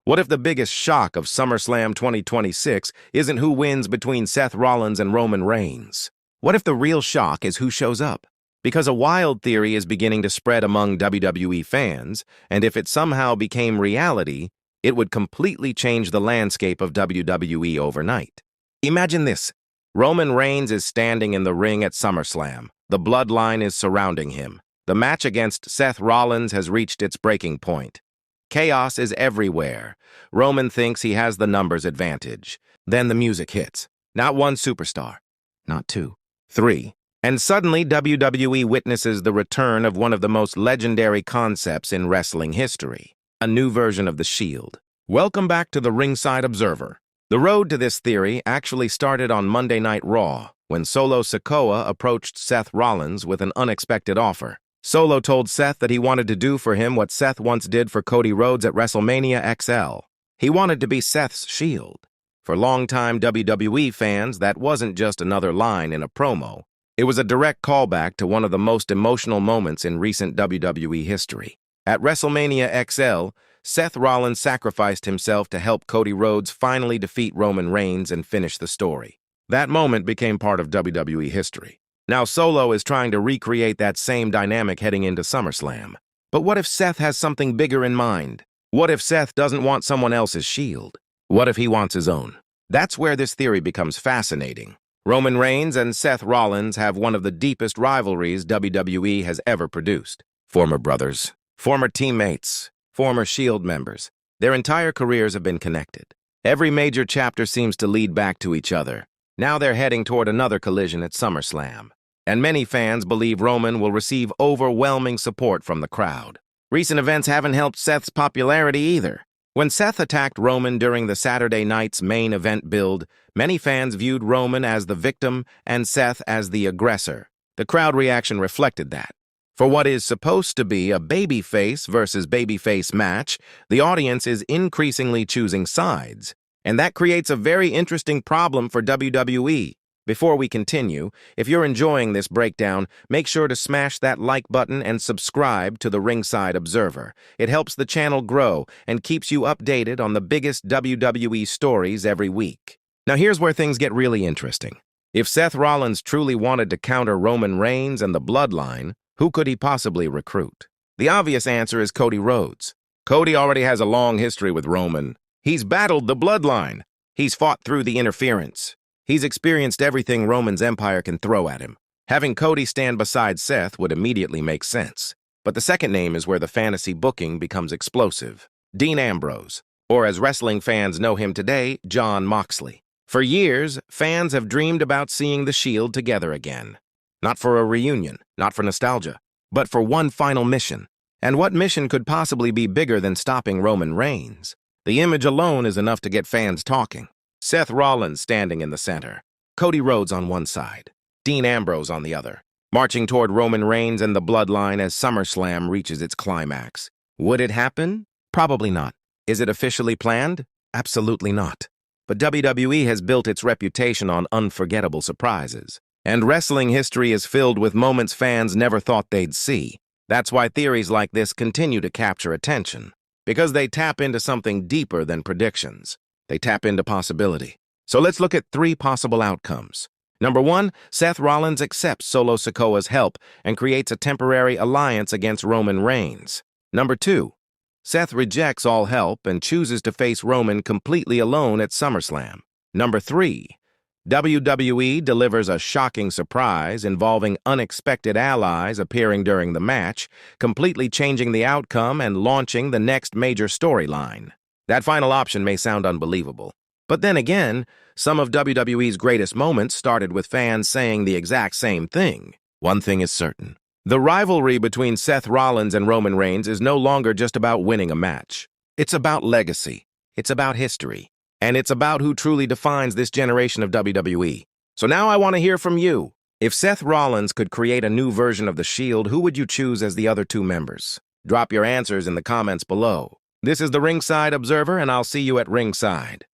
What if the biggest shock of SummerSlam 2026 isn't who wins between Seth Rollins and Roman Reigns? What if the real shock is who shows up? Because a wild theory is beginning to spread among WWE fans, and if it somehow became reality, it would completely change the landscape of WWE overnight. Imagine this. Roman Reigns is standing in the ring at SummerSlam. The Bloodline is surrounding him. The match against Seth Rollins has reached its breaking point. Chaos is everywhere. Roman thinks he has the numbers advantage. Then the music hits. Not one superstar. Not two. Three. And suddenly WWE witnesses the return of one of the most legendary concepts in wrestling history. A new version of the Shield. Welcome back to the Ringside Observer. The road to this theory actually started on Monday Night Raw, when Solo Sikoa approached Seth Rollins with an unexpected offer. Solo told Seth that he wanted to do for him what Seth once did for Cody Rhodes at WrestleMania XL. He wanted to be Seth's Shield. For longtime WWE fans, that wasn't just another line in a promo. It was a direct callback to one of the most emotional moments in recent WWE history. At WrestleMania XL, Seth Rollins sacrificed himself to help Cody Rhodes finally defeat Roman Reigns and finish the story. That moment became part of WWE history. Now Solo is trying to recreate that same dynamic heading into SummerSlam. But what if Seth has something bigger in mind? What if Seth doesn't want someone else's Shield? What if he wants his own? That's where this theory becomes fascinating. Roman Reigns and Seth Rollins have one of the deepest rivalries WWE has ever produced. Former brothers, former teammates, former Shield members. Their entire careers have been connected. Every major chapter seems to lead back to each other. Now they're heading toward another collision at SummerSlam. And many fans believe Roman will receive overwhelming support from the crowd. Recent events haven't helped Seth's popularity either. When Seth attacked Roman during the Saturday night's main event build, many fans viewed Roman as the victim and Seth as the aggressor. The crowd reaction reflected that. For what is supposed to be a babyface versus babyface match, the audience is increasingly choosing sides. And that creates a very interesting problem for WWE. Before we continue, if you're enjoying this breakdown, make sure to smash that like button and subscribe to the Ringside Observer. It helps the channel grow and keeps you updated on the biggest WWE stories every week. Now here's where things get really interesting. If Seth Rollins truly wanted to counter Roman Reigns and the Bloodline, who could he possibly recruit? The obvious answer is Cody Rhodes. Cody already has a long history with Roman. He's battled the Bloodline. He's fought through the interference. He's experienced everything Roman's empire can throw at him. Having Cody stand beside Seth would immediately make sense. But the second name is where the fantasy booking becomes explosive. Dean Ambrose, or as wrestling fans know him today, Jon Moxley. For years, fans have dreamed about seeing the Shield together again. Not for a reunion, not for nostalgia, but for one final mission. And what mission could possibly be bigger than stopping Roman Reigns? The image alone is enough to get fans talking. Seth Rollins standing in the center, Cody Rhodes on one side, Dean Ambrose on the other, marching toward Roman Reigns and the Bloodline as SummerSlam reaches its climax. Would it happen? Probably not. Is it officially planned? Absolutely not. But WWE has built its reputation on unforgettable surprises. And wrestling history is filled with moments fans never thought they'd see. That's why theories like this continue to capture attention. Because they tap into something deeper than predictions. They tap into possibility. So let's look at three possible outcomes. Number one, Seth Rollins accepts Solo Sikoa's help and creates a temporary alliance against Roman Reigns. Number two, Seth rejects all help and chooses to face Roman completely alone at SummerSlam. Number three, WWE delivers a shocking surprise involving unexpected allies appearing during the match, completely changing the outcome and launching the next major storyline. That final option may sound unbelievable. But then again, some of WWE's greatest moments started with fans saying the exact same thing. One thing is certain. The rivalry between Seth Rollins and Roman Reigns is no longer just about winning a match. It's about legacy. It's about history. And it's about who truly defines this generation of WWE. So now I want to hear from you. If Seth Rollins could create a new version of the Shield, who would you choose as the other two members? Drop your answers in the comments below. This is the Ringside Observer, and I'll see you at ringside.